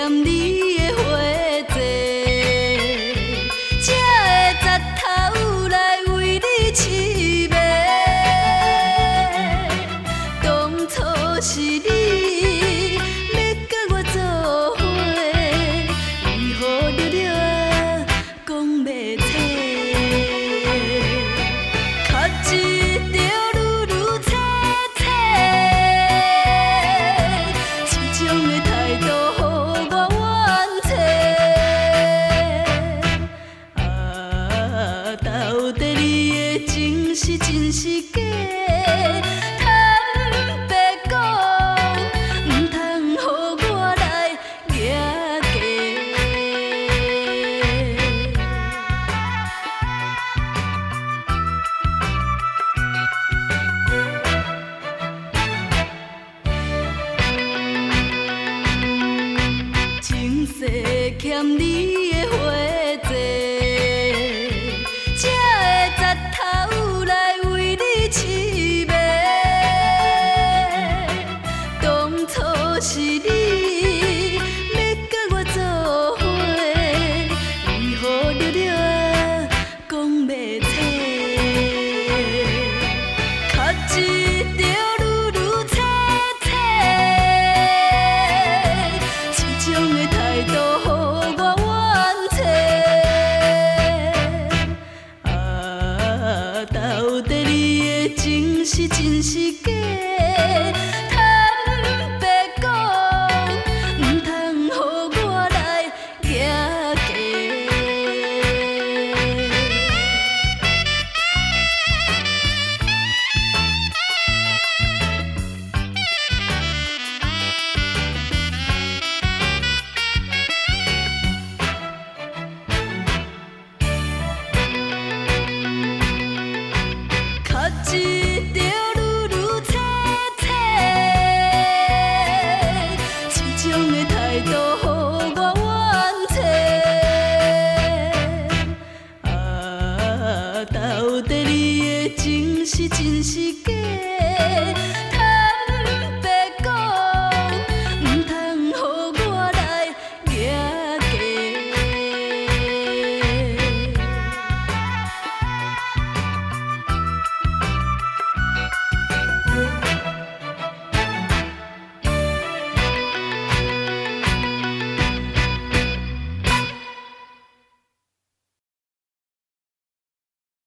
欠你的花债，才会十头来为你痴迷。当初是你要甲我做伙，为何了了讲袂切？卡一条愈愈切切，这种的态度予我怨切。啊，到底你的情是真是假？坦白讲，唔通予我来举价。前世欠你的花债，才会十头来为你痴迷。当初是你要甲我做伙，为何了了讲袂切？卡一条愈愈切切，这种的态度予我怨切。啊，到底你的情是真是假？坦白讲，唔通予我来举价。卡一条愈愈切切，这种的态度予我怨切。啊，到底你的情是真是假？